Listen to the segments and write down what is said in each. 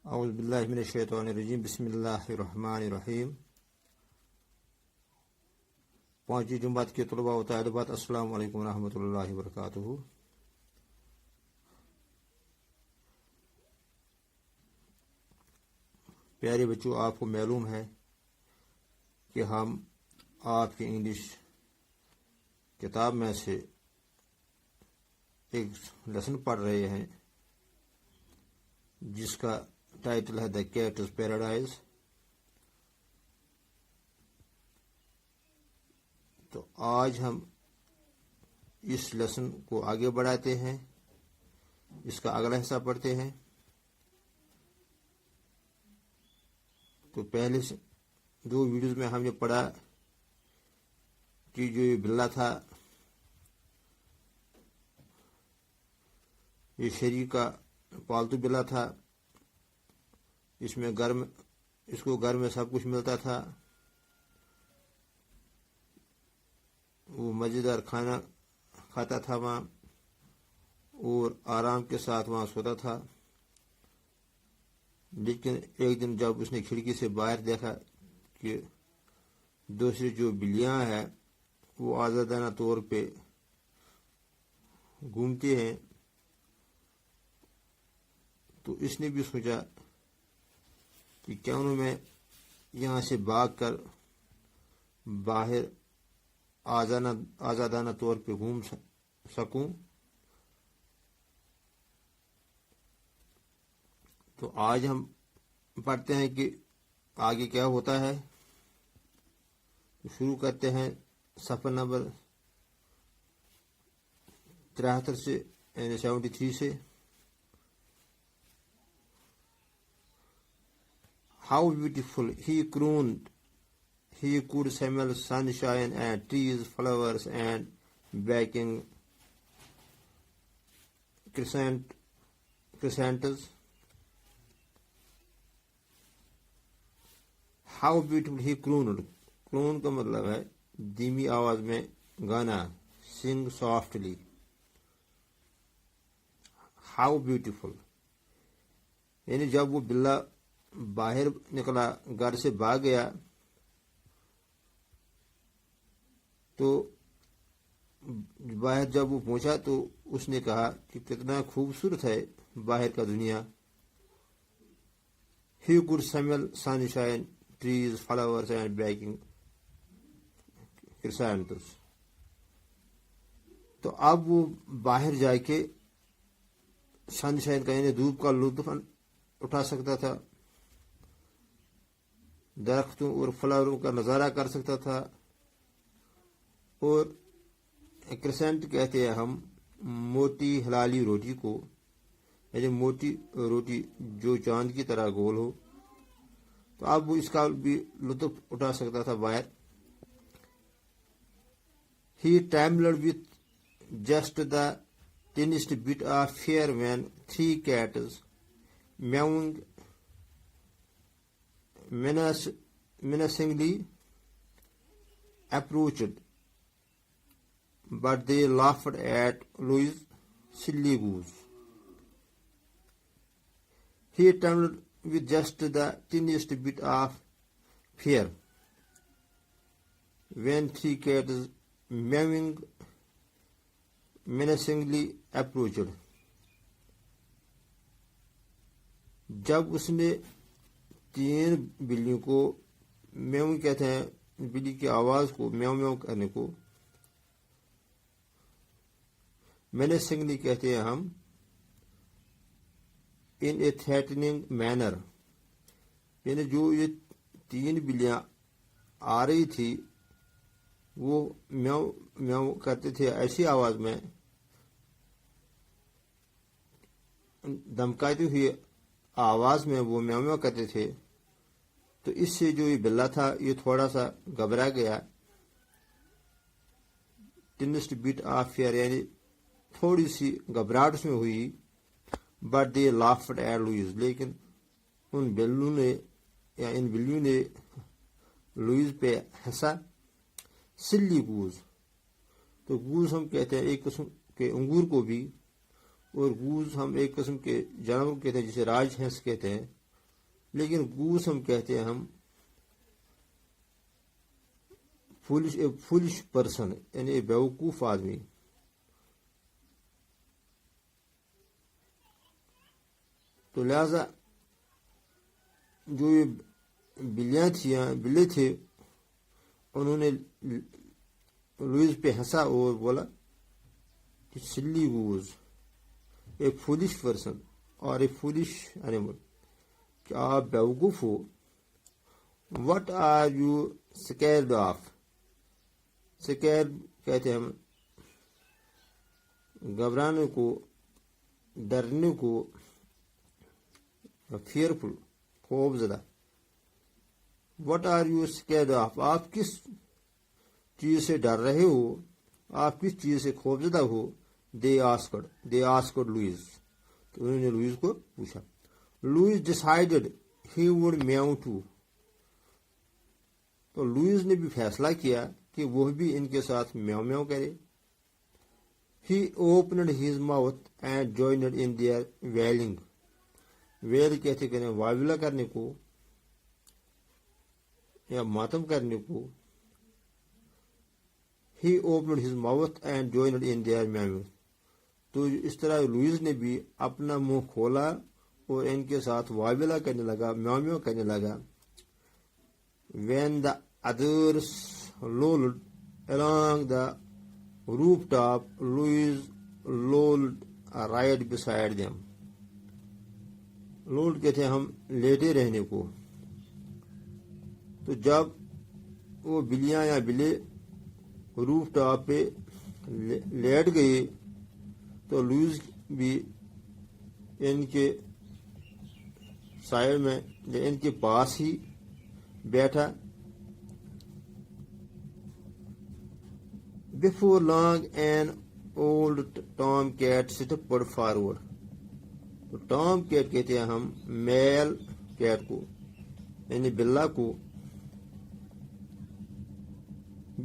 اعوذ باللہ من الشیطان الرجیم بسم اللہ الرحمن الرحیم۔ پانچویں جماعت کے طلباء و طالبات، السلام علیکم ورحمۃ اللہ وبرکاتہ۔ پیارے بچوں، آپ کو معلوم ہے کہ ہم آپ کی انگلش کتاب میں سے ایک لیسن پڑھ رہے ہیں جس کا ٹائٹل ہے دا کیٹس پیراڈائز۔ تو آج ہم اس لیسن کو آگے بڑھاتے ہیں، اس کا اگلا حصہ پڑھتے ہیں۔ تو پہلے سے دو ویڈیوز میں ہم نے پڑھا کہ جو یہ بلا تھا یہ شہری کا پالتو بلا تھا، اس کو گھر میں سب کچھ ملتا تھا، وہ مزیدار کھانا کھاتا تھا وہاں اور آرام کے ساتھ وہاں سوتا تھا۔ لیکن ایک دن جب اس نے کھڑکی سے باہر دیکھا کہ دوسری جو بلیاں ہیں وہ آزادانہ طور پہ گھومتے ہیں، تو اس نے بھی سوچا کہ کیوں میں یہاں سے بھاگ کر باہر آزادانہ طور پہ گھوم سکوں۔ تو آج ہم پڑھتے ہیں کہ آگے کیا ہوتا ہے۔ شروع کرتے ہیں صفحہ نمبر 73 سے، یعنی 73 سے۔ How beautiful, he crooned. He could smell sunshine and trees, flowers, and baking chrysanthemums. How beautiful, he crooned. Croon کا مطلب ہے دھیمی آواز میں گانا، sing softly. How beautiful، یعنی جب وہ بلا باہر نکلا، گھر سے بھاگ گیا، تو باہر جب وہ پہنچا تو اس نے کہا کہ کتنا خوبصورت ہے باہر کا دنیا۔ He could smell sunshine, trees, flowers, and baking chrysanthemums. تو اب وہ باہر جا کے سن شائن کا یعنی دھوپ کا لطف اٹھا سکتا تھا، درختوں اور فلاوروں کا نظارہ کر سکتا تھا، اور کرسنٹ کہتے ہیں ہم موٹی ہلالی روٹی کو، یعنی موٹی روٹی جو چاند کی طرح گول ہو۔ تو اب وہ اس کا بھی لطف اٹھا سکتا تھا باہر۔ He trembled with just the tiniest bit of fear when 3 cats meowing menacingly approached, but they laughed at Louis' silly goose. He trembled with just the tiniest bit of fear when 3 cats meowing menacingly approached. جب اس نے 3 بلیوں کو، میو کہتے ہیں بلی کی آواز کو، میو میو کرنے کو menacingly کہتے ہیں ہم in a threatening manner، یعنی جو یہ 3 بلیاں آ رہی تھی وہ میو میو کرتے تھے ایسی آواز میں، دھمکاتی ہوئی آواز میں وہ میو میو کرتے تھے۔ تو اس سے جو یہ بلا تھا یہ تھوڑا سا گھبرا گیا، ٹینسٹ بٹ آف فیئر یعنی تھوڑی سی گھبراہٹ اس میں ہوئی، but they laughed at Lewis, لیکن ان بلیوں نے لوئز پہ ہنسا۔ سلی گوز، تو گوز ہم کہتے ہیں ایک قسم کے انگور کو بھی، اور گوز ہم ایک قسم کے جانور کو کہتے ہیں جسے راج ہنس کہتے ہیں، لیکن گوس ہم کہتے ہیں ہم فولش پرسن یعنی بیوقوف آدمی. تو لہذا جو یہ بلے تھے انہوں نے لوئز پہ ہنسا اور بولا کہ سلی گوز اے فولش پرسن اور اے فولش اینیمل، کہ آپ بیوقوف ہو. What are you scared of? Scared کہتے ہیں ہم گھبرانے کو، ڈرنے کو، فیئرفل، خوف زدہ. What are you scared of? آپ کس چیز سے ڈر رہے ہو، آپ کس چیز سے خوف زدہ ہو. دے آسکڈ لوئز، تو انہوں نے لوئز کو پوچھا. Louise decided he would meow too, تو لوئز نے بھی فیصلہ کیا کہ وہ بھی ان کے ساتھ میاؤ میاؤ کرے. He opened his mouth and joined in their wailing. Wail کہتے کہ واویلا کرنے کو یا ماتم کرنے کو. He opened his mouth and joined in their meow. تو اس طرح لوئز نے بھی اپنا منہ کھولا اور ان کے ساتھ واویلا کرنے لگا، میاؤ میاؤ کرنے لگا. When the others lolled along the rooftop, Louis lolled right beside them. لولڈ کہتے ہیں ہم لیٹے رہنے کو. تو جب وہ بلیاں یا بلے روف ٹاپ پہ لیٹ گئے تو لوئز بھی ان کے سائڈ میں ان کے پاس ہی بیٹھا. Before long an old tomcat stepped forward. تو ٹام کیٹ کہتے ہیں ہم میل کیٹ کو یعنی بلا کو.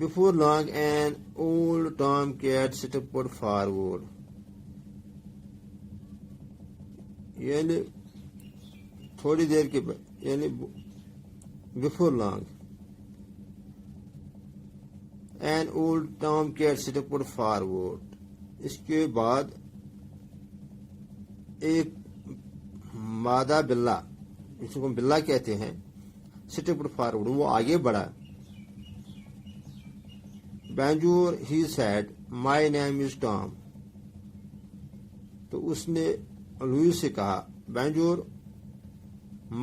Before long an old tomcat stepped forward. یعنی تھوڑی دیر کے بعد، یعنی before long an old tomcat stepped forward. اس کے بعد ایک مادہ بلا، جس کو ہم بلا کہتے ہیں، stepped forward، وہ آگے بڑھا. Bonjour, he said, my name is Tom. تو اس نے لوئس سے کہا Bonjour,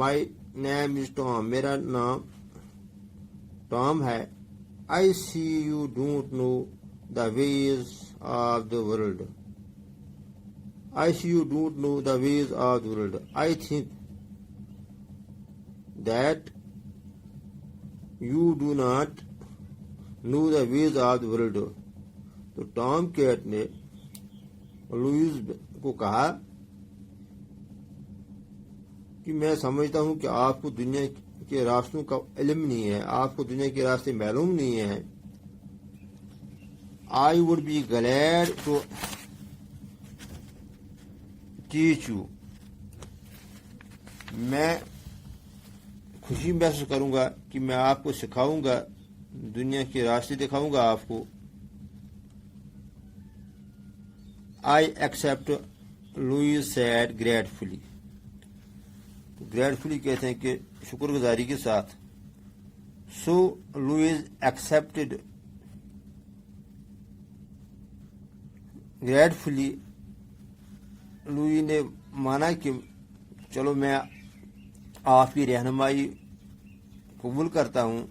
my name is Tom، میرا نام ٹام ہے. I see you don't know the ways of the world. I see you don't know the ways of the world. I think that you do not know the ways of the world. تو Tom Kate نے Louis کو کہا کہ میں سمجھتا ہوں کہ آپ کو دنیا کے راستوں کا علم نہیں ہے، آپ کو دنیا کے راستے معلوم نہیں ہیں. I would be glad to teach you. میں خوشی محسوس کروں گا کہ میں آپ کو سکھاؤں گا، دنیا کے راستے دکھاؤں گا آپ کو. I accept, Louis said gratefully. گریٹفلی کہتے ہیں کہ شکر گزاری کے ساتھ. So Louis accepted gratefully. لوئی نے مانا کہ چلو میں آپ کی رہنمائی قبول کرتا ہوں.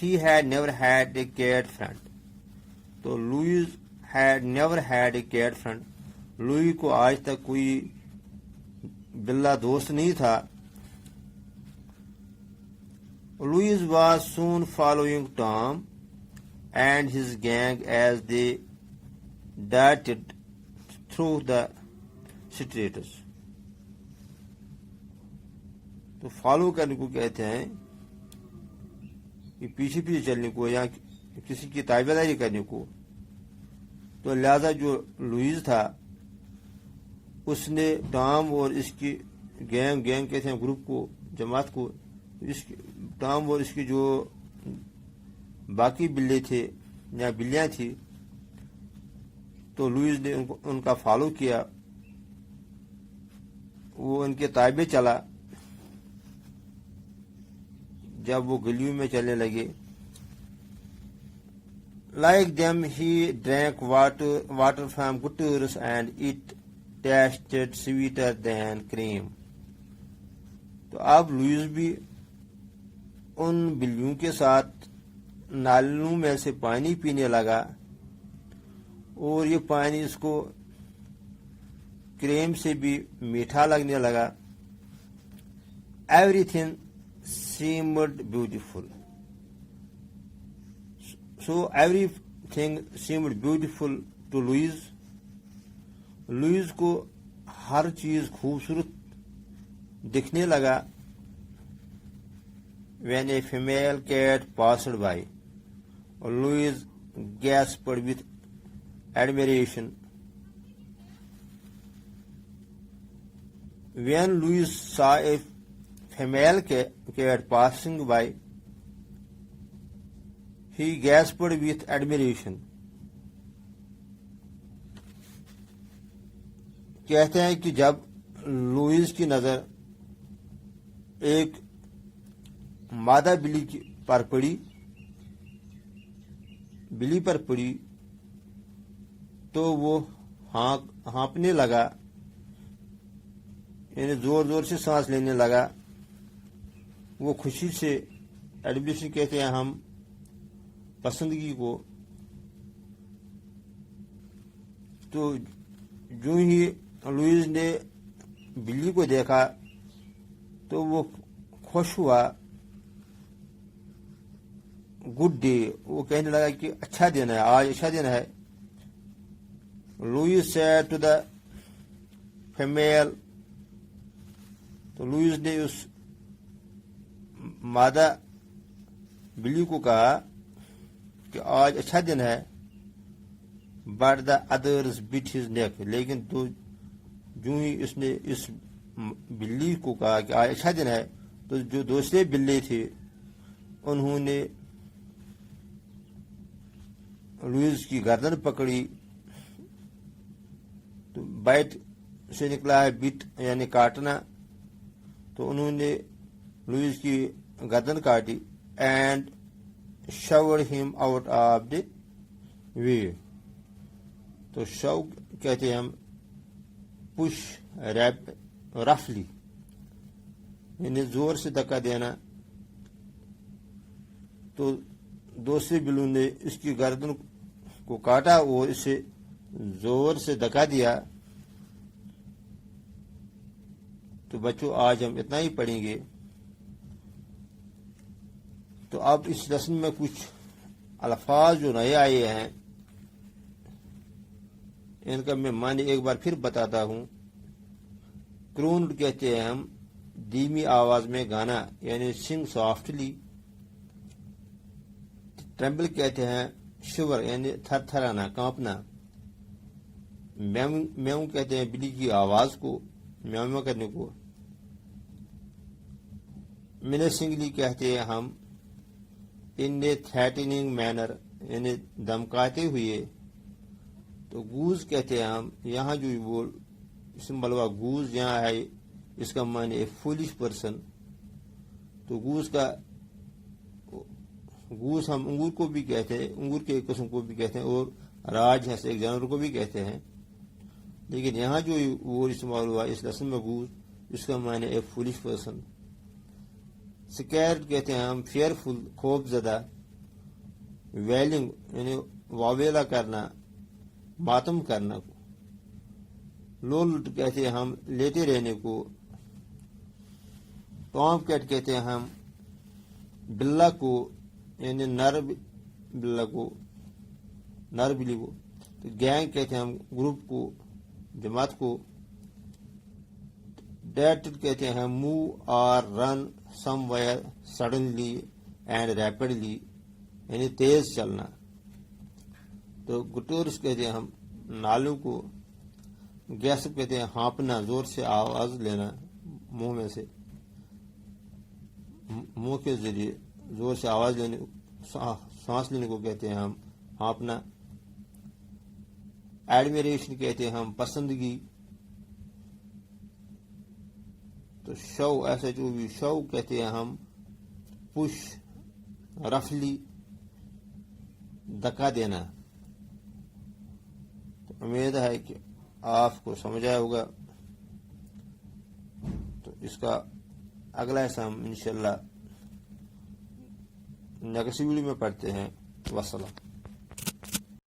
He had never had a cat friend. تو Louis had never had a cat friend. لوئی کو آج تک کوئی بلا دوست نہیں تھا. Louis was soon following Tom and his gang as they darted through the streets. تو فالو کرنے کو کہتے ہیں کہ پیچھے پیچھے چلنے کو یا کسی کی تابعداری کرنے کو. تو لہذا جو لوئز تھا اس نے ٹام اور اس کی گینگ کہتے ہیں گروپ کو جماعت کو ٹام اور اس کی جو باقی بلے تھے یا بلیاں تھیں، تو لوئس نے ان کا فالو کیا، وہ ان کے تابع چلا. جب وہ گلیوں میں چلنے لگے، like them he drank water from gutters and it tasted sweeter than cream. تو اب لوئس بھی ان بلیوں کے ساتھ نالوں میں سے پانی پینے لگا، اور یہ پانی اس کو کریم سے بھی میٹھا لگنے لگا. Everything seemed beautiful. So everything seemed beautiful to Louis. Louis کو ہر چیز خوبصورت دکھنے لگا. When a female cat passed by, Louis gasped with admiration. When Louis saw a female cat passing by, he gasped with admiration. کہتے ہیں کہ جب لوئس کی نظر ایک مادہ بلی پر پڑی تو وہ ہانپنے لگا، یعنی زور زور سے سانس لینے لگا. وہ خوشی سے، ایڈمیشن کہتے ہیں ہم پسندگی کو. تو جو ہی لوئس نے بلی کو دیکھا تو وہ خوش ہوا. گڈ ڈے، وہ کہنے لگا کہ اچھا دن ہے، آج اچھا دن ہے. Louis said to the female، تو لوئس نے اس مادہ بلی کو کہا کہ آج اچھا دن ہے. but the others bit his neck، لیکن تو جو ہی اس نے اس بلی کو کہا کہ آج اچھا دن ہے، تو جو دوسرے بلے تھے انہوں نے لوئس کی گردن پکڑی. تو بائٹ سے نکلا ہے بٹ یعنی کاٹنا، تو انہوں نے لوئس کی گردن کاٹی. اینڈ شوڈ ہم آؤٹ آف دی وے. تو شو کہتے ہیں ہم پش رفلی، یعنی زور سے دھکا دینا. تو دوسرے بلوں نے اس کی گردن کو کاٹا اور اسے زور سے دھکا دیا. تو بچوں آج ہم اتنا ہی پڑھیں گے. تو اب اس لیسن میں کچھ الفاظ جو نئے آئے ہیں ان کا میں معنی ایک بار پھر بتاتا ہوں. کرونڈ کہتے ہیں ہم دھیمی آواز میں گانا، یعنی سنگ سافٹلی. ٹرمبل کہتے ہیں شور، یعنی تھر تھرانا، کانپنا. میو کہتے ہیں بلی کی آواز کو، میو کرنے کو. منسنگلی کہتے ہیں ہم ان اے تھریٹننگ مینر، یعنی دمکاتے ہوئے. تو گوز کہتے ہیں ہم، یہاں جو وہ سمبل ہوا گوز یہاں ہے، اس کا معنی اے فولش پرسن. تو گوز ہم انگور کو بھی کہتے ہیں، انگور کے ایک قسم کو بھی کہتے ہیں، اور راج ہے ایک جانور کو بھی کہتے ہیں. لیکن یہاں جو وہ استعمال ہوا اس لیسن میں گوز، اس کا معنی اے فولش پرسن. سکیرڈ کہتے ہیں ہم فیئرفل، خوف زدہ. ویلنگ یعنی واویلا کرنا، ماتم کرنا کو. لولڈ کہتے ہیں ہم لیٹے رہنے کو. ٹام کیٹ کہتے ہیں ہم بلا کو، یعنی نر بلا کو، نر بلی کو. تو گینگ کہتے ہیں ہم گروپ کو، جماعت کو. ڈیٹڈ کہتے ہیں موو اور رن سم ویئر سڈنلی اینڈ ریپڈلی، یعنی تیز چلنا. تو گٹورس کہتے ہیں ہم نالوں کو. گیسپ کہتے ہیں ہانپنا، زور سے آواز لینا منہ میں سے. منہ کے ذریعے زور سے آواز لینے، سانس لینے کو کہتے ہیں ہم ہانپنا. ایڈمیریشن کہتے ہیں ہم پسندگی. تو شو ایسے جو بھی شو کہتے ہیں ہم پش، رفلی، دکا دینا. تو امید ہے کہ آپ کو سمجھا ہوگا. تو اس کا اگلا حصہ ہم انشاءاللہ نیکسٹ ویڈیو میں پڑھتے ہیں. وسلام.